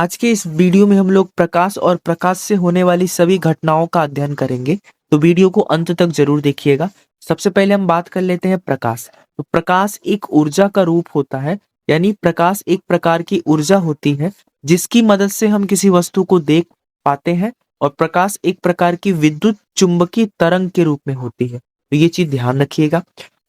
आज के इस वीडियो में हम लोग प्रकाश और प्रकाश से होने वाली सभी घटनाओं का अध्ययन करेंगे। तो वीडियो को अंत तक जरूर देखिएगा। सबसे पहले हम बात कर लेते हैं प्रकाश। तो प्रकाश एक ऊर्जा का रूप होता है, यानी प्रकाश एक प्रकार की ऊर्जा होती है जिसकी मदद से हम किसी वस्तु को देख पाते हैं। और प्रकाश एक प्रकार की विद्युत चुंबकीय तरंग के रूप में होती है, तो ये चीज ध्यान रखिएगा।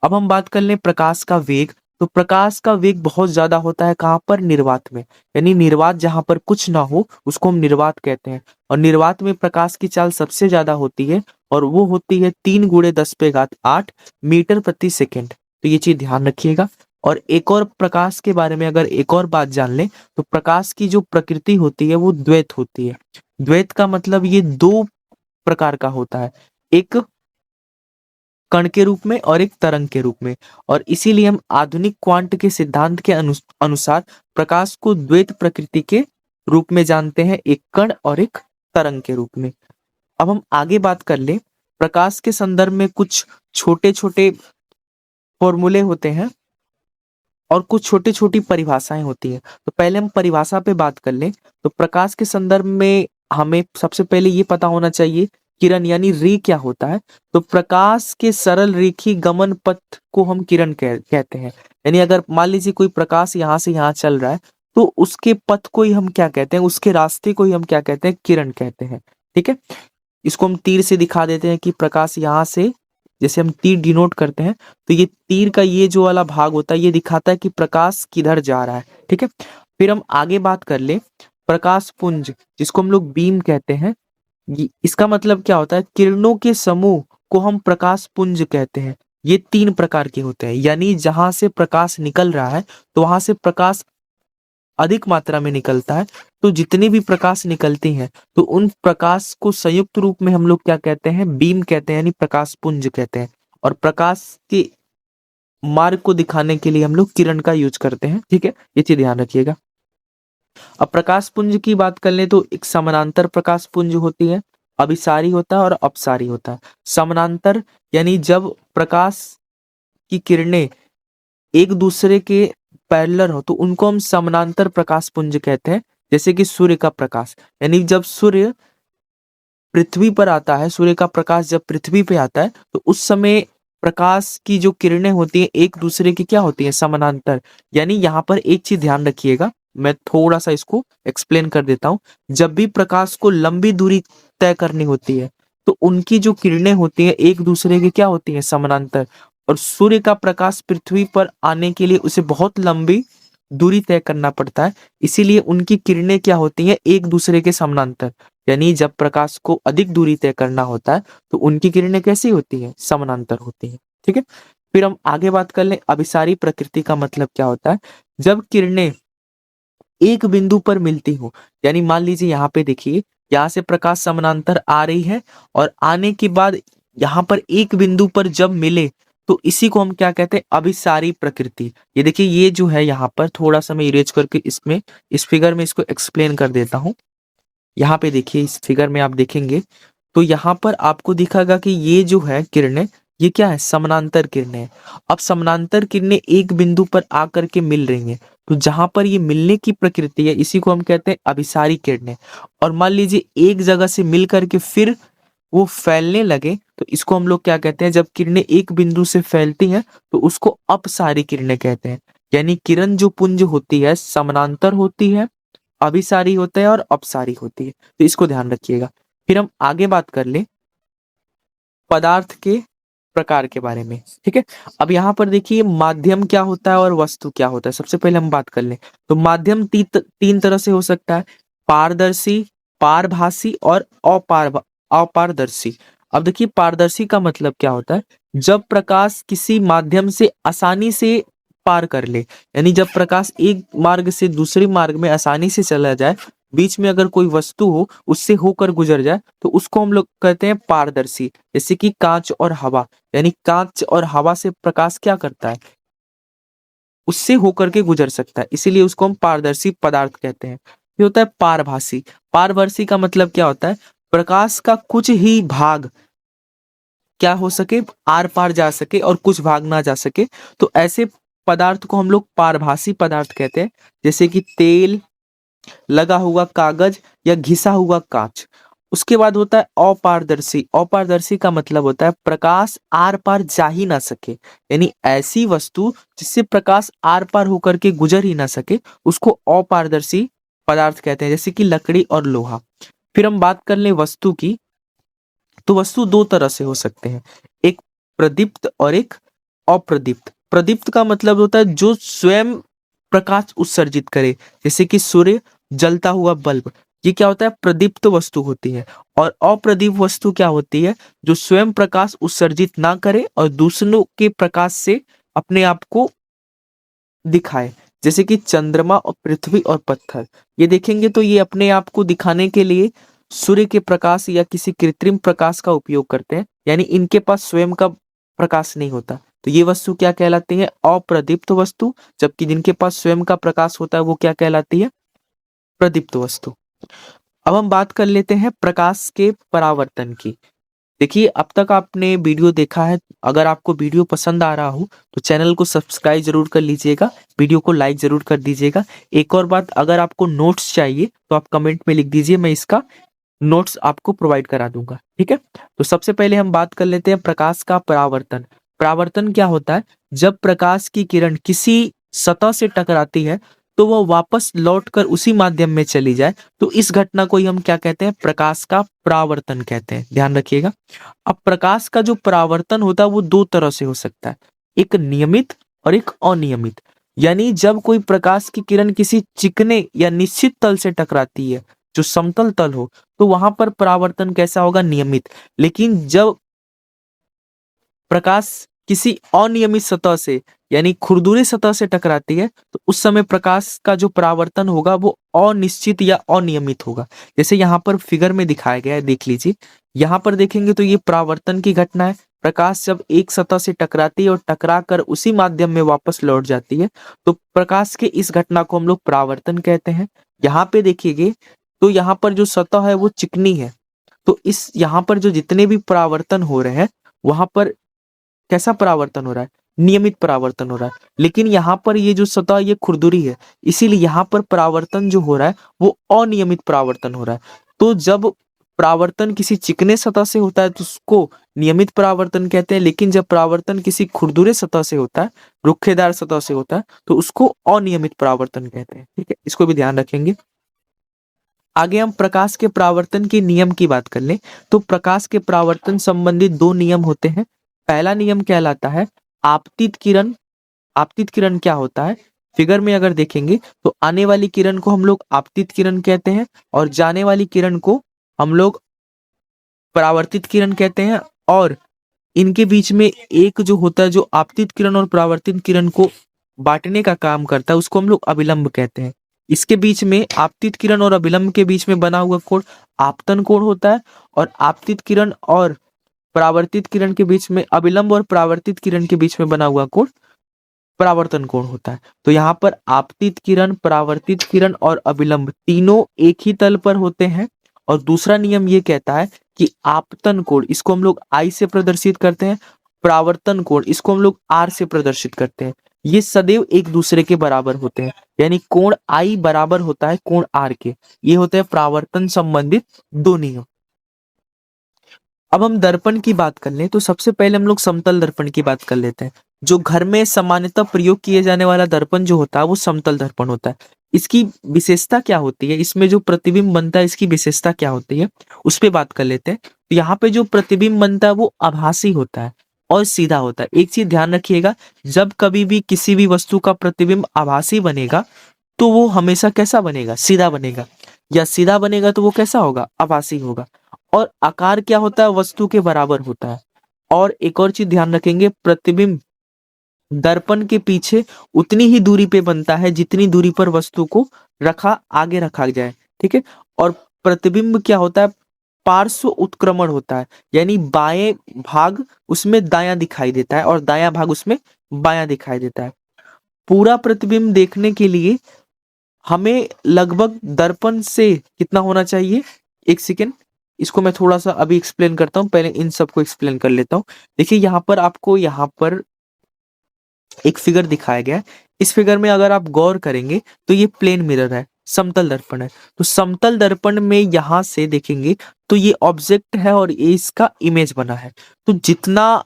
अब हम बात कर लें प्रकाश का वेग। तो प्रकाश का वेग बहुत ज्यादा होता है कहाँ पर? निर्वात में। यानी निर्वात जहां पर कुछ ना हो उसको हम निर्वात कहते हैं। और निर्वात में प्रकाश की चाल सबसे ज्यादा होती है और वो होती है 3 × 10⁸ मीटर प्रति सेकेंड। तो ये चीज ध्यान रखिएगा। और एक और प्रकाश के बारे में अगर एक और बात जान लें तो प्रकाश की जो प्रकृति होती है वो द्वैत होती है। द्वैत का मतलब ये दो प्रकार का होता है, एक कण के रूप में और एक तरंग के रूप में। और इसीलिए हम आधुनिक क्वांट के सिद्धांत के अनुसार प्रकाश को द्वैत प्रकृति के रूप में जानते हैं, एक कण और एक तरंग के रूप में। अब हम आगे बात कर ले, प्रकाश के संदर्भ में कुछ छोटे छोटे फॉर्मूले होते हैं और कुछ छोटी छोटी परिभाषाएं होती हैं। तो पहले हम परिभाषा पे बात कर लें। तो प्रकाश के संदर्भ में हमें सबसे पहले ये पता होना चाहिए किरण यानी रे क्या होता है। तो प्रकाश के सरल रेखी गमन पथ को हम किरण कहते हैं। यानी अगर मान लीजिए कोई प्रकाश यहाँ से यहाँ चल रहा है तो उसके पथ को ही हम क्या कहते हैं, उसके रास्ते को ही हम क्या कहते हैं? किरण कहते हैं। ठीक है, इसको हम तीर से दिखा देते हैं कि प्रकाश यहाँ से, जैसे हम तीर डिनोट करते हैं तो ये तीर का ये जो वाला भाग होता है ये दिखाता है कि प्रकाश किधर जा रहा है। ठीक है, फिर हम आगे बात कर ले प्रकाश पुंज, जिसको हम लोग बीम कहते हैं। इसका मतलब क्या होता है? किरणों के समूह को हम प्रकाश पुंज कहते हैं। ये 3 प्रकार के होते हैं, यानी जहां से प्रकाश निकल रहा है तो वहां से प्रकाश अधिक मात्रा में निकलता है। तो जितनी भी प्रकाश निकलती हैं तो उन प्रकाश को संयुक्त रूप में हम लोग क्या कहते हैं? बीम कहते हैं, यानी प्रकाश पुंज कहते हैं। और प्रकाश के मार्ग को दिखाने के लिए हम लोग किरण का यूज करते हैं। ठीक है, ये चीज ध्यान रखिएगा। अब प्रकाश पुंज की बात कर ले तो एक समानांतर प्रकाश पुंज होती है, अभिसारी होता है और अपसारी होता है। समानांतर यानी जब प्रकाश की किरणें एक दूसरे के पैरेलल हो तो उनको हम समानांतर प्रकाश पुंज कहते हैं। जैसे कि सूर्य का प्रकाश, यानी जब सूर्य पृथ्वी पर आता है, सूर्य का प्रकाश जब पृथ्वी पे आता है तो उस समय प्रकाश की जो किरणें होती हैं एक दूसरे की क्या होती हैं? समानांतर। यानी यहाँ पर एक चीज ध्यान रखिएगा, मैं थोड़ा सा इसको एक्सप्लेन कर देता हूँ। जब भी प्रकाश को लंबी दूरी तय करनी होती है तो उनकी जो किरणें होती हैं एक दूसरे की क्या होती हैं? समानांतर। और सूर्य का प्रकाश पृथ्वी पर आने के लिए उसे बहुत लंबी दूरी तय करना पड़ता है, इसीलिए उनकी किरणें क्या होती हैं? एक दूसरे के समानांतर। यानी जब प्रकाश को अधिक दूरी तय करना होता है तो उनकी किरणें कैसी होती हैं? समानांतर होती हैं। ठीक है, फिर हम आगे बात कर लें अभिसारी प्रकृति का मतलब क्या होता है। जब किरणें एक बिंदु पर मिलती हो, यानी मान लीजिए यहाँ पे देखिए, यहाँ से प्रकाश समानांतर आ रही है और आने के बाद यहाँ पर एक बिंदु पर जब मिले तो इसी को हम क्या कहते हैं? अभिसारी प्रकृति। ये देखिए, ये जो है यहाँ पर थोड़ा सा मैं इरेज करके इसमें इस फिगर में इसको एक्सप्लेन कर देता हूँ। यहाँ पे देखिए, इस फिगर में आप देखेंगे तो यहाँ पर आपको दिखागा कि ये जो है किरणें, ये क्या है? समानांतर किरणें। अब समानांतर किरणें एक बिंदु पर आकर के मिल रही हैं, तो जहां पर ये मिलने की प्रकृति है इसी को हम कहते हैं अभिसारी किरणें। और मान लीजिए एक जगह से मिल करके फिर वो फैलने लगे तो इसको हम लोग क्या कहते हैं? जब किरणें एक बिंदु से फैलती हैं तो उसको अपसारी किरणें कहते हैं। यानी किरण जो पुंज होती है समानांतर होती है, अभिसारी होता है और अपसारी होती है। तो इसको ध्यान रखिएगा। फिर हम आगे बात कर ले पदार्थ के प्रकार के बारे में। ठीक है, अब यहाँ पर देखिए माध्यम क्या होता है और वस्तु क्या होता है। सबसे पहले हम बात कर लें तो माध्यम तीन तरह से हो सकता है, पारदर्शी, पारभासी और अपारदर्शी। अब देखिए पारदर्शी का मतलब क्या होता है? जब प्रकाश किसी माध्यम से आसानी से पार कर ले, यानी जब प्रकाश एक मार्ग से दूसरे मार्ग में आसानी से चला जाए, बीच में अगर कोई वस्तु हो उससे होकर गुजर जाए तो उसको हम लोग कहते हैं पारदर्शी। जैसे कि कांच और हवा, यानी कांच और हवा से प्रकाश क्या करता है? उससे होकर के गुजर सकता है, इसीलिए उसको हम पारदर्शी पदार्थ कहते हैं। ये होता है पारभासी। पारभासी का मतलब क्या होता है? प्रकाश का कुछ ही भाग क्या हो सके? आर पार जा सके और कुछ भाग ना जा सके, तो ऐसे पदार्थ को हम लोग पारभासी पदार्थ कहते हैं। जैसे कि तेल, लगा हुआ कागज या घिसा हुआ कांच। उसके बाद होता है अपारदर्शी। अपारदर्शी का मतलब होता है प्रकाश आर पार जा ही ना सके, यानी ऐसी वस्तु जिससे प्रकाश आर पार होकर के गुजर ही ना सके, उसको अपारदर्शी पदार्थ कहते हैं, जैसे कि लकड़ी और लोहा। फिर हम बात कर लें वस्तु की, तो वस्तु दो तरह से हो सकते हैं, एक प्रदीप्त और एक अप्रदीप्त। प्रदीप्त का मतलब होता है जो स्वयं प्रकाश उत्सर्जित करे, जैसे कि सूर्य, जलता हुआ बल्ब, ये क्या होता है, प्रदीप्त वस्तु होती है। और अप्रदीप्त वस्तु क्या होती है, जो स्वयं प्रकाश उत्सर्जित ना करे और दूसरों के प्रकाश से अपने आप को दिखाए, जैसे कि चंद्रमा और पृथ्वी और पत्थर। ये देखेंगे तो ये अपने आप को दिखाने के लिए सूर्य के प्रकाश या किसी कृत्रिम प्रकाश का उपयोग करते हैं, यानी इनके पास स्वयं का प्रकाश नहीं होता। तो ये वस्तु क्या कहलाती है, अप्रदीप्त वस्तु। जबकि जिनके पास स्वयं का प्रकाश होता है वो क्या कहलाती है, प्रदीप्त वस्तु। अब हम बात कर लेते हैं प्रकाश के परावर्तन की। देखिए, अब तक आपने वीडियो देखा है, अगर आपको वीडियो पसंद आ रहा हो तो चैनल को सब्सक्राइब जरूर कर लीजिएगा, वीडियो को लाइक जरूर कर दीजिएगा। एक और बात, अगर आपको नोट्स चाहिए तो आप कमेंट में लिख दीजिए, मैं इसका नोट्स आपको प्रोवाइड करा दूंगा, ठीक है। तो सबसे पहले हम बात कर लेते हैं प्रकाश का परावर्तन। परावर्तन क्या होता है, जब प्रकाश की किरण किसी सतह से टकराती है तो वह वापस लौटकर उसी माध्यम में चली जाए, तो इस घटना को ही हम क्या कहते हैं, प्रकाश का परावर्तन कहते हैं, ध्यान रखिएगा। अब प्रकाश का जो परावर्तन होता है वो दो तरह से हो सकता है, एक नियमित और एक अनियमित। यानी जब कोई प्रकाश की किरण किसी चिकने या निश्चित तल से टकराती है, जो समतल तल हो, तो वहां पर परावर्तन कैसा होगा, नियमित। लेकिन जब प्रकाश किसी अनियमित सतह से यानी खुरदुरे सतह से टकराती है, तो उस समय प्रकाश का जो परावर्तन होगा वो अनिश्चित या अनियमित होगा। जैसे यहाँ पर फिगर में दिखाया गया है, देख लीजिए। यहाँ पर देखेंगे तो ये परावर्तन की घटना है। प्रकाश जब एक सतह से टकराती है और टकरा कर उसी माध्यम में वापस लौट जाती है, तो प्रकाश के इस घटना को हम लोग परावर्तन कहते हैं। यहाँ पे देखिएगा तो यहाँ पर जो सतह है वो चिकनी है, तो इस यहाँ पर जो जितने भी परावर्तन हो रहे हैं वहां पर कैसा परावर्तन हो रहा है, नियमित परावर्तन हो रहा है। लेकिन यहाँ पर ये जो सतह ये खुरदुरी है, इसीलिए यहाँ पर परावर्तन जो हो रहा है वो अनियमित परावर्तन हो रहा है। तो जब परावर्तन किसी चिकने सतह से होता है तो उसको नियमित परावर्तन कहते हैं, लेकिन जब परावर्तन किसी खुरदुरे सतह से होता है, रुखेदार सतह से होता है, तो उसको अनियमित परावर्तन कहते हैं, ठीक है, इसको भी ध्यान रखेंगे। आगे हम प्रकाश के परावर्तन के नियम की बात कर लें, तो प्रकाश के परावर्तन संबंधित दो नियम होते हैं। पहला नियम कहलाता है आपतित किरण। आपतित किरण क्या होता है, फिगर में अगर देखेंगे तो आने वाली किरण को हम लोग आपतित किरण कहते हैं और जाने वाली किरण को हम लोग परावर्तित किरण कहते हैं। और इनके बीच में एक जो होता है, जो आपतित किरण और परावर्तित किरण को बांटने का काम करता है, उसको हम लोग अभिलंब कहते हैं। इसके बीच में आपतित किरण और अभिलंब के बीच में बना हुआ कोण आपतन कोण होता है, और आपतित किरण और परावर्तित किरण के बीच में, अभिलंब और परावर्तित किरण के बीच में बना हुआ कोण परावर्तन कोण होता है। तो यहाँ पर आपतित किरण, परावर्तित किरण और अभिलंब तीनों एक ही तल पर होते हैं। और दूसरा नियम ये कहता है कि आपतन कोण, इसको हम लोग आई से प्रदर्शित करते हैं, परावर्तन कोण इसको हम लोग आर से प्रदर्शित करते हैं। ये सदैव एक दूसरे के बराबर होते हैं, यानी कोण आई बराबर होता है कोण आर के। ये होते हैं परावर्तन संबंधित दो नियम। अब हम दर्पण की बात कर लें, तो सबसे पहले हम लोग समतल दर्पण की बात कर लेते हैं। जो घर में सामान्यतः प्रयोग किए जाने वाला दर्पण जो होता है वो समतल दर्पण होता है। इसकी विशेषता क्या होती है, इसमें जो प्रतिबिंब बनता है इसकी विशेषता क्या होती है, उस पर बात कर लेते हैं। तो यहाँ पे जो प्रतिबिंब बनता है वो आभासी होता है और सीधा होता है। एक चीज ध्यान रखिएगा, जब कभी भी किसी भी वस्तु का प्रतिबिंब आभासी बनेगा तो वो हमेशा कैसा बनेगा, सीधा बनेगा, या सीधा बनेगा तो वो कैसा होगा, आभासी होगा। और आकार क्या होता है, वस्तु के बराबर होता है। और एक और चीज ध्यान रखेंगे, प्रतिबिंब दर्पण के पीछे उतनी ही दूरी पे बनता है जितनी दूरी पर वस्तु को आगे रखा जाए, ठीक है। और प्रतिबिंब क्या होता है, पार्श्व उत्क्रमण होता है, यानी बाएं भाग उसमें दायां दिखाई देता है और दायां भाग उसमें बायां दिखाई देता है। पूरा प्रतिबिंब देखने के लिए हमें लगभग दर्पण से कितना होना चाहिए, एक सेकेंड, इसको मैं थोड़ा सा अभी एक्सप्लेन करता हूँ, पहले इन सबको एक्सप्लेन कर लेता हूँ। देखिए यहाँ पर आपको यहाँ पर एक फिगर दिखाया गया है। इस फिगर में अगर आप गौर करेंगे तो ये प्लेन मिरर है, समतल दर्पण है। तो समतल दर्पण में यहां से देखेंगे तो ये ऑब्जेक्ट है और ये इसका इमेज बना है। तो जितना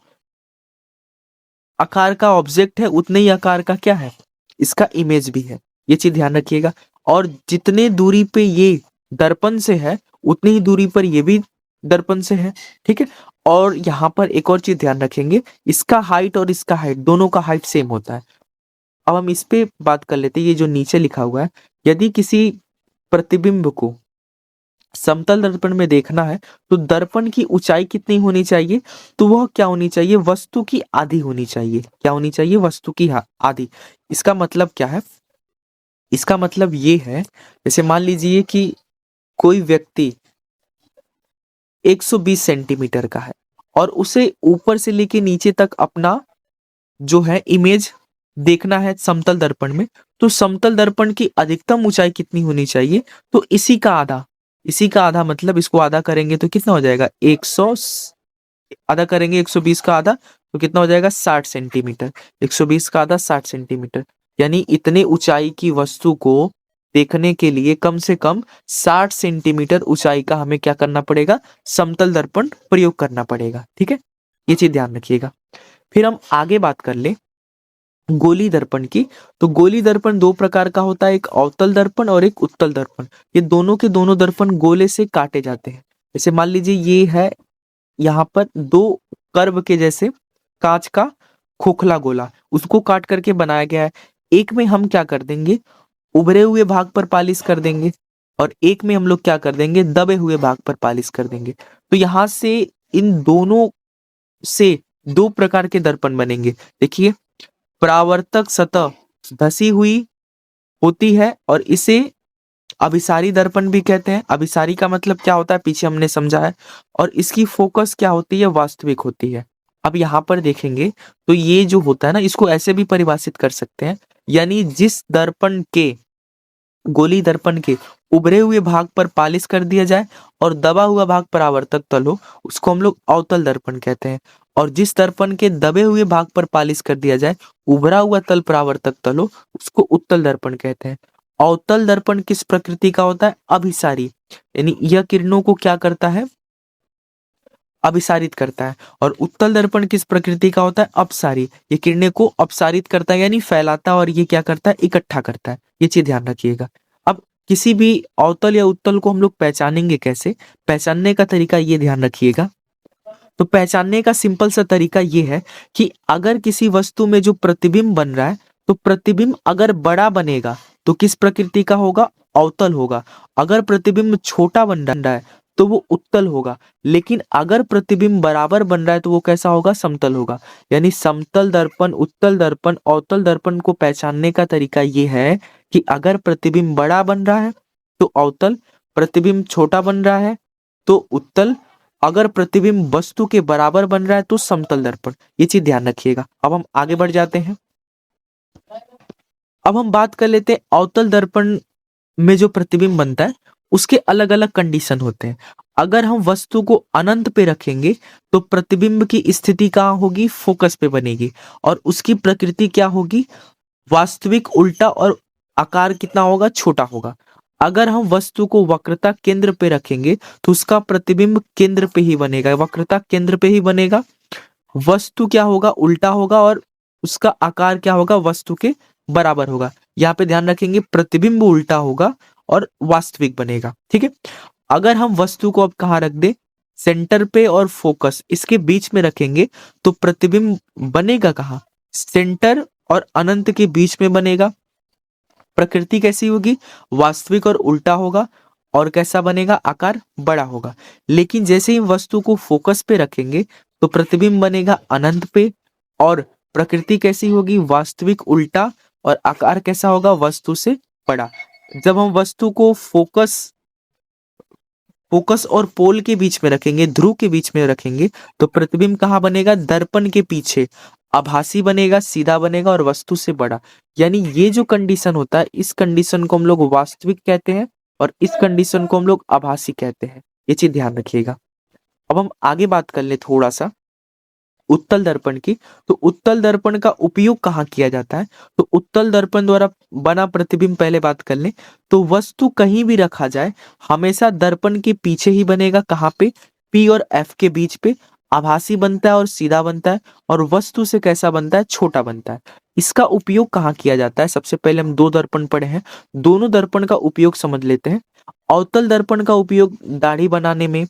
आकार का ऑब्जेक्ट है उतने ही आकार का क्या है, इसका इमेज भी है। ये चीज ध्यान रखिएगा। और जितने दूरी पे ये दर्पण से है उतनी ही दूरी पर ये भी दर्पण से है। ठीक है। और यहाँ पर एक और चीज ध्यान रखेंगे, इसका हाइट और इसका हाइट दोनों का हाइट सेम होता है। अब हम इस पे बात कर लेते हैं। ये जो नीचे लिखा हुआ है, यदि किसी प्रतिबिंब को समतल दर्पण में देखना है तो दर्पण की ऊंचाई कितनी होनी चाहिए, तो वह क्या होनी चाहिए, वस्तु की आधी होनी चाहिए। क्या होनी चाहिए, वस्तु की आधी। इसका मतलब क्या है, इसका मतलब ये है, जैसे मान लीजिए कि कोई व्यक्ति 120 सेंटीमीटर का है और उसे ऊपर से लेके नीचे तक अपना जो है इमेज देखना है समतल दर्पण में, तो समतल दर्पण की अधिकतम ऊंचाई कितनी होनी चाहिए, तो इसी का आधा। इसी का आधा मतलब इसको आधा करेंगे तो कितना हो जाएगा, 100, आधा करेंगे 120 का आधा तो कितना हो जाएगा, 60 सेंटीमीटर। 120 का आधा 60 सेंटीमीटर, यानी इतने ऊंचाई की वस्तु को देखने के लिए कम से कम 60 सेंटीमीटर ऊंचाई का हमें क्या करना पड़ेगा, समतल दर्पण प्रयोग करना पड़ेगा। ठीक है, ये चीज ध्यान रखिएगा। फिर हम आगे बात कर ले गोली दर्पण की। तो गोली दर्पण दो प्रकार का होता है, एक अवतल दर्पण और एक उत्तल दर्पण। ये दोनों के दोनों दर्पण गोले से काटे जाते हैं। जैसे मान लीजिए ये है यहाँ पर दो कर्व के जैसे कांच का खोखला गोला, उसको काट करके बनाया गया है। एक में हम क्या कर देंगे, उभरे हुए भाग पर पालिश कर देंगे और एक में हम लोग क्या कर देंगे, दबे हुए भाग पर पालिश कर देंगे। तो यहां से इन दोनों से दो प्रकार के दर्पण बनेंगे। देखिए, परावर्तक सतह धसी हुई होती है और इसे अभिसारी दर्पण भी कहते हैं। अभिसारी का मतलब क्या होता है, पीछे हमने समझा है। और इसकी फोकस क्या होती है, वास्तविक होती है। अब यहाँ पर देखेंगे तो ये जो होता है ना, इसको ऐसे भी परिभाषित कर सकते हैं, यानी जिस दर्पण के, गोली दर्पण के उभरे हुए भाग पर पालिश कर दिया जाए और दबा हुआ भाग परावर्तक तल हो, उसको हम लोग अवतल दर्पण कहते हैं। और जिस दर्पण के दबे हुए भाग पर पालिश कर दिया जाए, उभरा हुआ तल परावर्तक तल हो, उसको उत्तल दर्पण कहते हैं। अवतल दर्पण किस प्रकृति का होता है, अभिसारी, यानी यह किरणों को क्या करता है, अभिसारित करता है। और उत्तल दर्पण किस प्रकृति का होता है, अपसारी, ये किरणें को अपसारित करता है, यानी फैलाता, और ये क्या करता है, इकट्ठा करता है। ये चीज ध्यान रखिएगा। अब किसी भी अवतल या उत्तल को हम लोग पहचानेंगे कैसे, पहचानने का तरीका ये ध्यान रखिएगा। तो पहचानने का सिंपल सा तरीका ये है कि अगर किसी वस्तु में जो प्रतिबिंब बन रहा है, तो प्रतिबिंब अगर बड़ा बनेगा तो किस प्रकृति का होगा, अवतल होगा। अगर प्रतिबिंब छोटा बन रहा है तो वो उत्तल होगा। लेकिन अगर प्रतिबिंब बराबर बन रहा है तो वो कैसा होगा, समतल होगा। यानी समतल दर्पण, उत्तल दर्पण, अवतल दर्पण को पहचानने का तरीका ये है कि अगर प्रतिबिंब बड़ा बन रहा है तो अवतल, प्रतिबिंब छोटा बन रहा है तो उत्तल, अगर प्रतिबिंब वस्तु के बराबर बन रहा है तो समतल दर्पण। ये चीज ध्यान रखिएगा। अब हम आगे बढ़ जाते हैं। अब हम बात कर लेते हैं अवतल दर्पण में जो प्रतिबिंब बनता है उसके अलग अलग कंडीशन होते हैं। अगर हम वस्तु को अनंत पे रखेंगे तो प्रतिबिंब की स्थिति कहाँ होगी, फोकस पे बनेगी, और उसकी प्रकृति क्या होगी, वास्तविक उल्टा, और आकार कितना होगा, छोटा होगा। अगर हम वस्तु को वक्रता केंद्र पे रखेंगे तो उसका प्रतिबिंब केंद्र पे ही बनेगा, वक्रता केंद्र पे ही बनेगा। वस्तु क्या होगा, उल्टा होगा, और उसका आकार क्या होगा, वस्तु के बराबर होगा। यहाँ पे ध्यान रखेंगे, प्रतिबिंब उल्टा होगा और वास्तविक बनेगा। ठीक है। अगर हम वस्तु को अब कहाँ रख दे, सेंटर पे और फोकस इसके बीच में रखेंगे तो प्रतिबिंब बनेगा कहाँ, सेंटर और अनंत के बीच में बनेगा। प्रकृति कैसी होगी, वास्तविक और उल्टा होगा, और कैसा बनेगा, आकार बड़ा होगा। लेकिन जैसे ही वस्तु को फोकस पे रखेंगे तो प्रतिबिंब बनेगा अनंत पे, और प्रकृति कैसी होगी, वास्तविक उल्टा, और आकार कैसा होगा, वस्तु से बड़ा। जब हम वस्तु को फोकस और पोल के बीच में रखेंगे, ध्रुव के बीच में रखेंगे, तो प्रतिबिंब कहाँ बनेगा, दर्पण के पीछे, आभासी बनेगा, सीधा बनेगा, और वस्तु से बड़ा। यानी ये जो कंडीशन होता है, इस कंडीशन को हम लोग वास्तविक कहते हैं और इस कंडीशन को हम लोग आभासी कहते हैं। ये चीज ध्यान रखिएगा। अब हम आगे बात कर ले थोड़ा सा उत्तल दर्पण की, तो उत्तल दर्पण का उपयोग कहाँ किया जाता है? तो उत्तल दर्पण द्वारा बना प्रतिबिंब पहले बात कर लें, तो वस्तु कहीं भी रखा जाए हमेशा दर्पण के पीछे ही बनेगा। कहाँ पे? P और F के बीच पे। आभासी बनता है और सीधा बनता है, और वस्तु से कैसा बनता है? छोटा बनता है। इसका उपयोग कहाँ किया जाता है? सबसे पहले हम दो दर्पण पढ़े हैं, दोनों दर्पण का उपयोग समझ लेते हैं। अवतल दर्पण का उपयोग दाढ़ी बनाने में,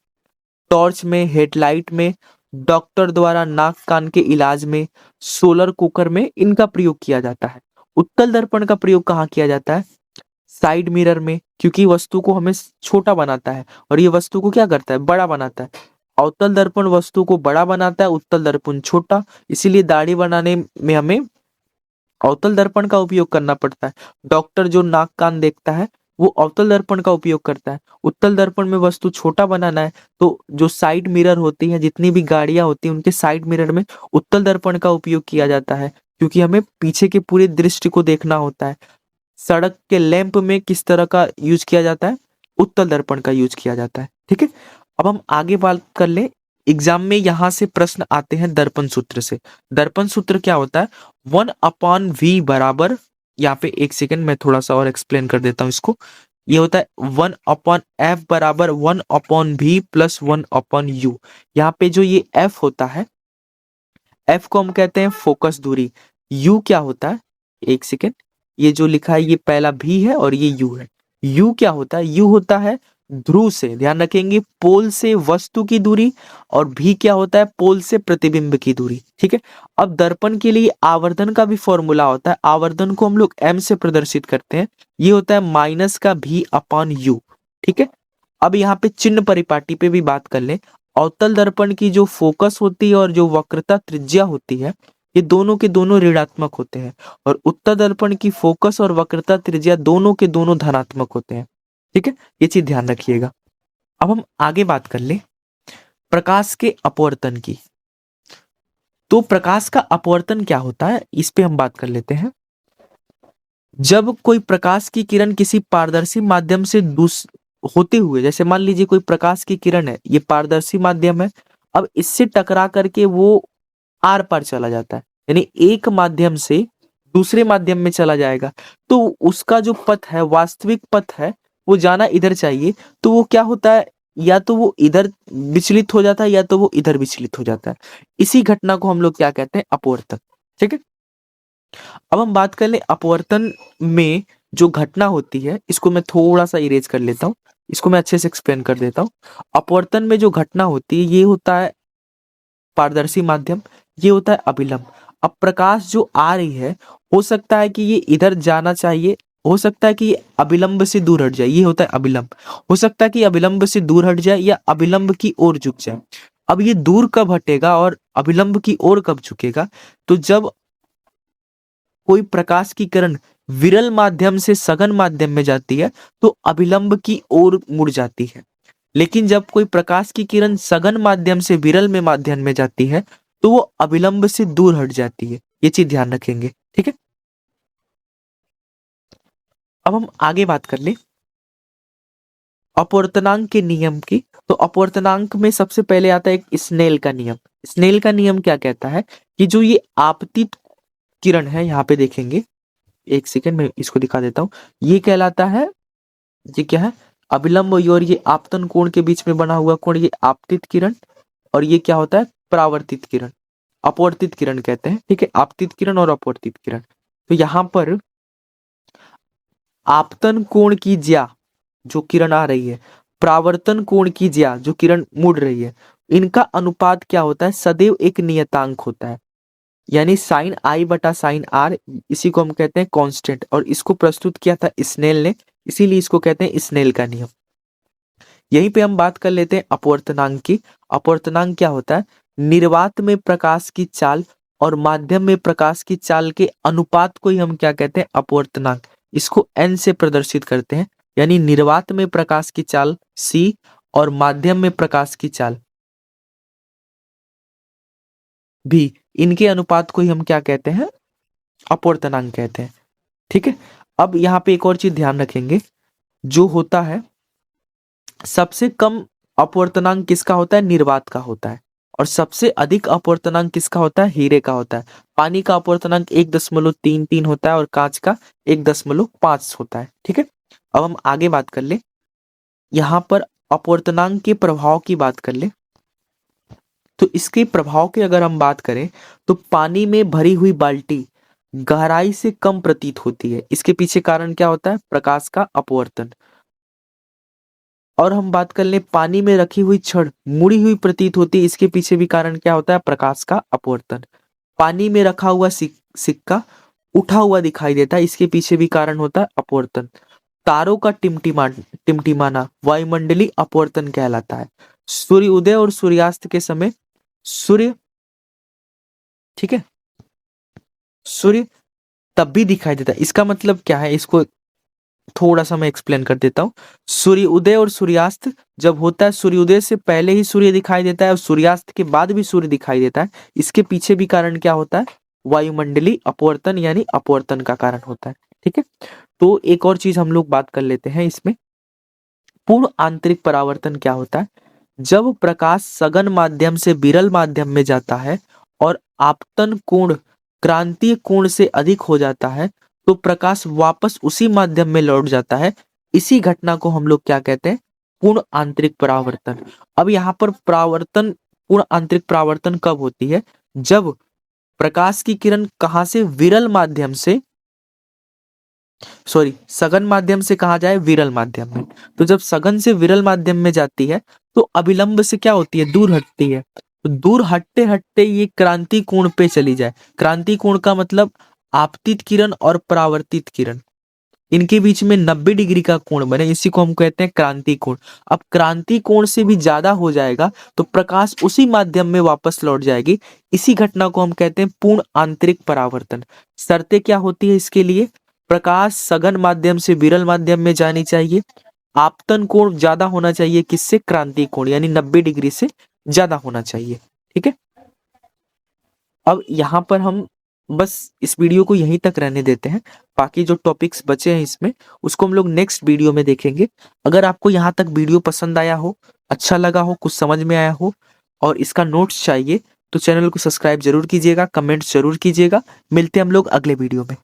टॉर्च में, हेडलाइट में, डॉक्टर द्वारा नाक कान के इलाज में, सोलर कुकर में इनका प्रयोग किया जाता है। उत्तल दर्पण का प्रयोग कहाँ किया जाता है? साइड मिरर में, क्योंकि वस्तु को हमें छोटा बनाता है और ये वस्तु को क्या करता है? बड़ा बनाता है। अवतल दर्पण वस्तु को बड़ा बनाता है, उत्तल दर्पण छोटा, इसीलिए दाढ़ी बनाने में हमें अवतल दर्पण का उपयोग करना पड़ता है। डॉक्टर जो नाक कान देखता है वो अवतल दर्पण का उपयोग करता है। उत्तल दर्पण में वस्तु छोटा बनाना है तो जो साइड मिरर होती है, जितनी भी गाड़ियां होती हैं उनके साइड मिरर में उत्तल दर्पण का उपयोग किया जाता है, क्योंकि हमें पीछे के पूरे दृश्य को देखना होता है। सड़क के लैंप में किस तरह का यूज किया जाता है? उत्तल दर्पण का यूज किया जाता है। ठीक है, अब हम आगे बात कर लें। एग्जाम में यहां से प्रश्न आते हैं दर्पण सूत्र से। दर्पण सूत्र क्या होता है? 1/v बराबर, यहाँ पे एक सेकंड मैं थोड़ा सा और एक्सप्लेन कर देता हूं इसको। ये होता है 1/f बराबर 1/v प्लस 1/u। यहाँ पे जो ये f होता है, f को हम कहते हैं फोकस दूरी। u क्या होता है? एक सेकेंड, ये जो लिखा है ये पहला v है और ये u है। u क्या होता है? u होता है ध्रुव से, ध्यान रखेंगे, पोल से वस्तु की दूरी, और v क्या होता है? पोल से प्रतिबिंब की दूरी। ठीक है, अब दर्पण के लिए आवर्धन का भी फॉर्मूला होता है। आवर्धन को हम लोग m से प्रदर्शित करते हैं, ये होता है माइनस का v/u। ठीक है, अब यहाँ पे चिन्ह परिपाटी पे भी बात कर लें। अवतल दर्पण की जो फोकस होती है और जो वक्रता त्रिज्या होती है, ये दोनों के दोनों ऋणात्मक होते हैं, और उत्तल दर्पण की फोकस और वक्रता त्रिज्या दोनों के दोनों धनात्मक होते हैं। ठीक है, ये चीज ध्यान रखिएगा। अब हम आगे बात कर लें प्रकाश के अपवर्तन की। तो प्रकाश का अपवर्तन क्या होता है, इस पे हम बात कर लेते हैं। जब कोई प्रकाश की किरण किसी पारदर्शी माध्यम से होते हुए, जैसे मान लीजिए कोई प्रकाश की किरण है, ये पारदर्शी माध्यम है, अब इससे टकरा करके वो आर पार चला जाता है, यानी एक माध्यम से दूसरे माध्यम में चला जाएगा, तो उसका जो पथ है, वास्तविक पथ है, वो जाना इधर चाहिए, तो वो क्या होता है? या तो वो इधर विचलित हो जाता है या तो वो इधर विचलित हो जाता है। इसी घटना को हम लोग क्या कहते हैं? अपवर्तन। ठीक है, अब हम बात कर ले अपवर्तन में जो घटना होती है, इसको मैं थोड़ा सा इरेज कर लेता हूँ, इसको मैं अच्छे से एक्सप्लेन कर देता हूँ। अपवर्तन में जो घटना होती है, ये होता है पारदर्शी माध्यम, ये होता है अभिलंब। अब प्रकाश जो आ रही है, हो सकता है कि ये इधर जाना चाहिए, हो सकता है कि ये अभिलंब से दूर हट जाए, ये होता है अभिलंब। हो सकता है कि अभिलंब से दूर हट जाए या अभिलंब की ओर झुक जाए। अब ये दूर कब हटेगा और अभिलंब की ओर कब झुकेगा? तो जब कोई प्रकाश की किरण विरल माध्यम से सघन माध्यम में जाती है तो अभिलंब की ओर मुड़ जाती है, लेकिन जब कोई प्रकाश की किरण सघन माध्यम से विरल में माध्यम में जाती है तो वो अभिलंब से दूर हट जाती है। ये चीज ध्यान रखेंगे। ठीक है, अब हम आगे बात कर ले अपवर्तनांक के नियम की। तो अपवर्तनांक में सबसे पहले आता है एक स्नेल का नियम। स्नेल का नियम क्या कहता है कि जो ये आपतित किरण है, यहाँ पे देखेंगे, एक सेकेंड में इसको दिखा देता हूँ, ये कहलाता है, ये क्या है? अभिलंब, और ये आपतन कोण के बीच में बना हुआ कोण, ये आपतित किरण, और ये क्या होता है? परावर्तित किरण, अपवर्तित किरण कहते हैं। ठीक है, आपतित किरण और अपवर्तित किरण। तो यहाँ पर आपतन कोण की ज्या जो किरण आ रही है, परावर्तन कोण की ज्या जो किरण मुड़ रही है, इनका अनुपात क्या होता है? सदैव एक नियतांक होता है, यानी साइन आई बटा साइन आर, इसी को हम कहते हैं कांस्टेंट, और इसको प्रस्तुत किया था स्नेल ने, इसीलिए इसको कहते हैं स्नेल का नियम। यहीं पे हम बात कर लेते हैं अपवर्तनांक की। अपवर्तनांक क्या होता है? निर्वात में प्रकाश की चाल और माध्यम में प्रकाश की चाल के अनुपात को ही हम क्या कहते हैं? अपवर्तनांक। इसको n से प्रदर्शित करते हैं, यानी निर्वात में प्रकाश की चाल c और माध्यम में प्रकाश की चाल भी, इनके अनुपात को ही हम क्या कहते हैं? अपवर्तनांक कहते हैं। ठीक है, अब यहाँ पे एक और चीज ध्यान रखेंगे, जो होता है सबसे कम अपवर्तनांक किसका होता है? निर्वात का होता है, और सबसे अधिक अपवर्तनांक किसका होता है? हीरे का होता है। पानी का अपवर्तनांक 1.33 होता है और कांच का 1.5 होता है। ठीक है, अब हम आगे बात कर ले, यहां पर अपवर्तनांक के प्रभाव की बात कर ले। तो इसके प्रभाव की अगर हम बात करें तो पानी में भरी हुई बाल्टी गहराई से कम प्रतीत होती है। इसके पीछे कारण क्या होता है? प्रकाश का अपवर्तन। और हम बात कर लें, पानी में रखी हुई छड़ मुड़ी हुई प्रतीत होती है। इसके पीछे भी कारण क्या होता है? प्रकाश का अपवर्तन। पानी में रखा हुआ सिक्का उठा हुआ दिखाई देता है। इसके पीछे भी कारण होता है अपवर्तन। तारों का टिमटिमाना वायुमंडलीय अपवर्तन कहलाता है। सूर्य उदय और सूर्यास्त के समय सूर्य, ठीक है, सूर्य तब भी दिखाई देता है। इसका मतलब क्या है? इसको थोड़ा सा मैं एक्सप्लेन कर देता हूँ। सूर्य उदय और सूर्यास्त जब होता है, सूर्योदय से पहले ही सूर्य दिखाई देता है और सूर्यास्त के बाद भी सूर्य दिखाई देता है। इसके पीछे भी कारण क्या होता है? वायुमंडलीय अपवर्तन यानी अपवर्तन का कारण होता है। ठीक है, तो एक और चीज हम लोग बात कर लेते हैं इसमें, पूर्ण आंतरिक परावर्तन क्या होता है? जब प्रकाश सघन माध्यम से विरल माध्यम में जाता है और आपतन कोण क्रांतीय कोण से अधिक हो जाता है तो प्रकाश वापस उसी माध्यम में लौट जाता है। इसी घटना को हम लोग क्या कहते हैं? पूर्ण आंतरिक परावर्तन। अब यहाँ पर परावर्तन, पूर्ण आंतरिक परावर्तन कब होती है? जब प्रकाश की किरण कहां से? विरल माध्यम से, सॉरी, सघन माध्यम से कहा जाए? विरल माध्यम में। तो जब सघन से विरल माध्यम में जाती है तो अभिलंब से क्या होती है? दूर हटती है। तो दूर हटते हटते ये क्रांति कोण पे चली जाए। क्रांति कोण का मतलब आपतित किरण और परावर्तित किरण, इनके बीच में 90 डिग्री का कोण बने, इसी को हम कहते हैं क्रांति कोण। अब क्रांति कोण से भी ज्यादा हो जाएगा तो प्रकाश उसी माध्यम में वापस लौट जाएगी। इसी घटना को हम कहते हैं पूर्ण आंतरिक परावर्तन। शर्तें क्या होती है इसके लिए? प्रकाश सघन माध्यम से विरल माध्यम में जानी चाहिए, आपतन कोण ज्यादा होना चाहिए, किससे? क्रांति कोण, यानी 90 डिग्री से ज्यादा होना चाहिए। ठीक है, अब यहाँ पर हम बस इस वीडियो को यहीं तक रहने देते हैं। बाकी जो टॉपिक्स बचे हैं इसमें उसको हम लोग नेक्स्ट वीडियो में देखेंगे। अगर आपको यहाँ तक वीडियो पसंद आया हो, अच्छा लगा हो, कुछ समझ में आया हो और इसका नोट्स चाहिए तो चैनल को सब्सक्राइब जरूर कीजिएगा, कमेंट्स जरूर कीजिएगा। मिलते हैं हम लोग अगले वीडियो में।